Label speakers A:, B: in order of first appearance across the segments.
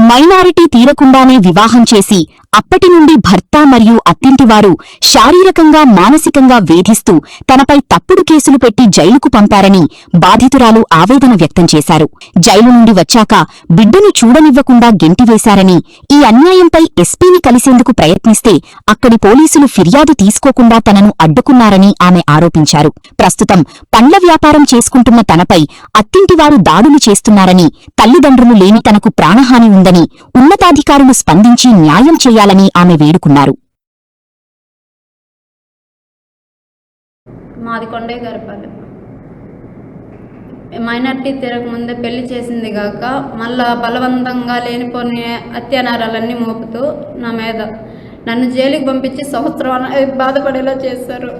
A: Minority తీరకుండానే వివాహం చేసి అప్పటి నుండి భర్త మరియు అత్తింటివారు శారీరకంగా మానసికంగా వేధిస్తూ తనపై తప్పుడు కేసులు పెట్టి జైలుకు పంపారని బాధితురాలు ఆవేదన వ్యక్తం చేశారు. జైలు నుండి వచ్చాక బిడ్డను చూడనివ్వకుండా గెంటివేశారని, ఈ అన్యాయంపై ఎస్పీని కలిసేందుకు ప్రయత్నిస్తే అక్కడి పోలీసులు ఫిర్యాదు తీసుకోకుండా తనను అడ్డుకున్నారని ఆమె ఆరోపించారు. ప్రస్తుతం పండ్ల వ్యాపారం చేసుకుంటున్న తనపై అత్తింటివారు దాడులు చేస్తున్నారని, తల్లిదండ్రులు లేని తనకు ప్రాణహాని ఉందని ఉన్నతాధికారులు స్పందించి న్యాయం చేయాలని ఆమె వేడుకున్నారు.
B: మాది కొండేగారిపల్లి. మైనార్టీ తిరగముందే పెళ్లి చేసింది గాక మళ్ళా బలవంతంగా లేనిపోని అత్యాచారాలన్నీ మోపుతూ నా మీద నన్ను జైలుకి పంపించి సంవత్సరం బాధపడేలా చేశారు.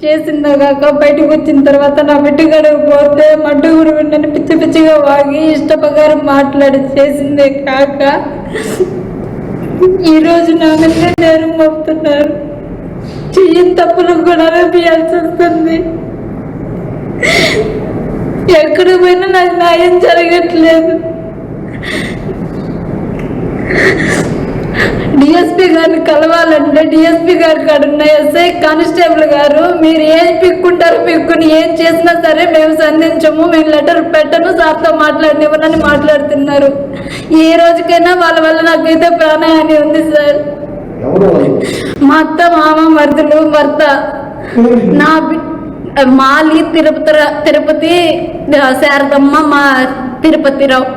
B: చేసిందాగాక బయటకు వచ్చిన తర్వాత నా బిడ్డగడకు పోతే మడ్డుగురు నన్ను పిచ్చి పిచ్చిగా వాగి ఇష్టప్రకారం మాట్లాడి చేసిందే కాక ఈరోజు నా మీద నేరం మోపుతున్నారు. చెయ్యని తప్పులు కూడా అనుభవించాల్సి వస్తుంది. ఎక్కడ పోయినా నాకు న్యాయం జరగట్లేదు. డిఎస్పీ గారిని కలవాలంటే డిఎస్పీ గారి కాడున్న ఎస్ఐ కానిస్టేబుల్ గారు మీరు ఏం పిక్కుంటారో పిక్కుని ఏం చేసినా సరే మేము సంధించము, మేము లెటర్ పెట్టను, సార్తో మాట్లాడినివ్వనని మాట్లాడుతున్నారు. ఏ రోజుకైనా వాళ్ళ వల్ల నాకైతే ప్రాణహాని ఉంది సార్. మా అత్త మామ మరుదులు భర్త నా మాలి తిరుపతి శారదమ్మ మా తిరుపతిరావు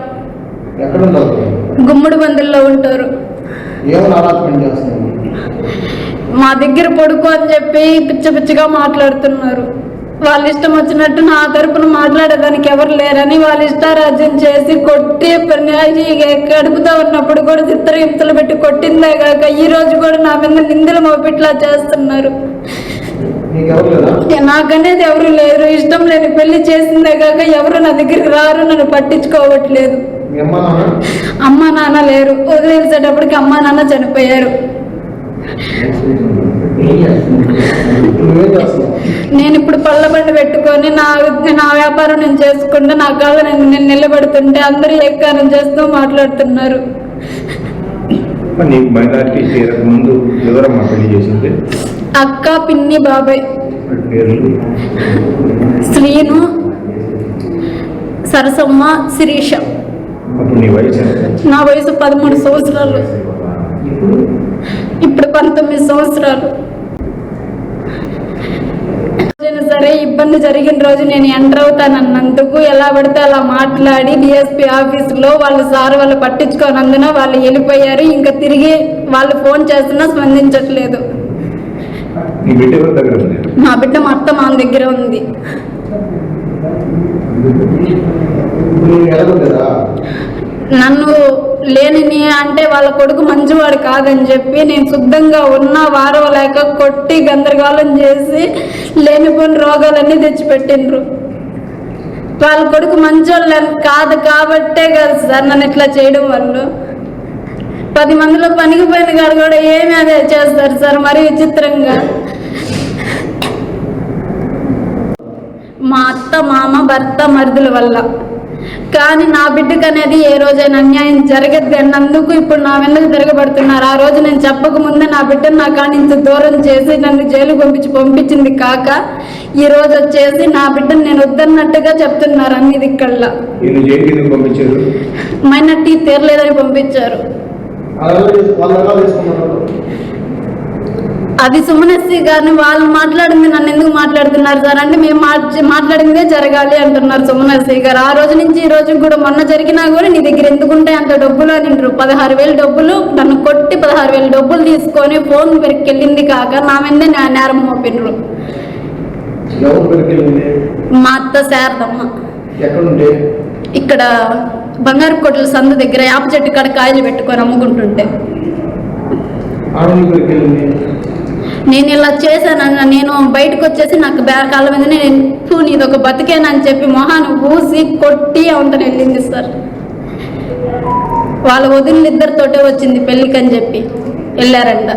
B: గుమ్మడి బందుల్లో ఉంటారు. మా దగ్గర పడుకో అని చెప్పి పిచ్చ పిచ్చిగా మాట్లాడుతున్నారు. వాళ్ళ ఇష్టం వచ్చినట్టు నా తరపున మాట్లాడేదానికి ఎవరు లేరని వాళ్ళ ఇష్టారాజ్యం చేసి కొట్టి కడుపుతో ఉన్నప్పుడు కూడా చిత్రహింసలు పెట్టి కొట్టిందే కాక ఈ రోజు కూడా నా మీద నిందలు మోపిట్లా చేస్తున్నారు. నాకనేది ఎవరు లేరు. ఇష్టం లేని పెళ్లి చేసిందే కాక ఎవరు నా దగ్గరికి రారు, నన్ను పట్టించుకోవట్లేదు. అమ్మ నాన్న లేరు. వదిలేసేటప్పటికి అమ్మ నాన్న చనిపోయారు. నేను ఇప్పుడు పళ్ళ బండి పెట్టుకొని నా వ్యాపారం నేను చేసుకుంటే నా కాళ్ళ నేను నిలబడుతుంటే అందరూ ఏకారం చేస్తూ మాట్లాడుతున్నారు. అక్క, పిన్ని, బాబాయ్. శ్రీను, సరసమ్మ, శిరీష. నా వయసు 13 సంవత్సరాలు. ఇప్పుడు 19 సంవత్సరాలు. సరే ఇబ్బంది జరిగిన రోజు నేను ఎంటర్ అవుతానన్నందుకు ఎలా పడితే అలా మాట్లాడి డిఎస్పీ ఆఫీసులో వాళ్ళు సార్ వాళ్ళు పట్టించుకోనందున వాళ్ళు వెళ్ళిపోయారు. ఇంకా తిరిగి వాళ్ళు ఫోన్ చేస్తున్నా స్పందించట్లేదు. మా బిడ్డ మా అత్త మా దగ్గర ఉంది. నన్ను లేనిని అంటే వాళ్ళ కొడుకు మంచివాడు కాదని చెప్పి నేను శుద్ధంగా ఉన్న వారవలేక కొట్టి గందరగోళం చేసి లేనిపోని రోగాలన్నీ తెచ్చిపెట్టిండ్రు. వాళ్ళ కొడుకు మంచోళ్ళు కాదు కాబట్టే కదా సార్ నన్ను ఇట్లా చేయడం వల్ల. 10 మందిలో పనికి పోయిన కాదు కూడా ఏమి అదే చేస్తారు సార్. మరీ విచిత్రంగా మా అత్త మామ భర్త మరుదుల వల్ల. కానీ నా బిడ్డకు అనేది ఏ రోజైనా అన్యాయం జరగద్దు అన్నందుకు ఇప్పుడు నా వెనక తిరగబడుతున్నారు. ఆ రోజు నేను చెప్పకముందే నా బిడ్డను నా కాని ఇంత దూరం చేసి నన్ను జైలు పంపించింది కాక ఈ రోజు వచ్చేసి నా బిడ్డను నేను వద్దన్నట్టుగా చెప్తున్నారు అన్ని దిక్కల్లా. మైనార్టీ తీరలేదని పంపించారు. అది సుమనశ్రీ గారిని వాళ్ళు మాట్లాడింది నన్ను ఎందుకు మాట్లాడుతున్నారు సార్ అంటే మేము మాట్లాడిందే జరగాలి అంటున్నారు సుమనశ్రీ గారు. ఆ రోజు నుంచి ఈ రోజు కూడా మొన్న జరిగినా కూడా నీ దగ్గర ఎందుకుంటే అంత డబ్బులు అని 16,000 డబ్బులు నన్ను కొట్టి 16,000 డబ్బులు తీసుకొని ఫోన్ పెరికి వెళ్ళింది కాక నా మీదే నేరం మోపినరు. మా అత్త శారదమ్మ ఇక్కడ బంగారు కొట్ల సందు దగ్గర యాప చెట్టు కాడ కాయలు పెట్టుకొని అమ్ముకుంటుంటే నేను ఇలా చేశానన్న నేను బయటకు వచ్చేసి నాకు కాళ్ళ మీద నేను నీది ఒక బతికేనని చెప్పి మొహాన్ని ఊసి కొట్టి అవుతాను వెళ్ళింది సార్. వాళ్ళ వదిలిద్దరితోటే వచ్చింది పెళ్ళికని చెప్పి వెళ్ళారంట.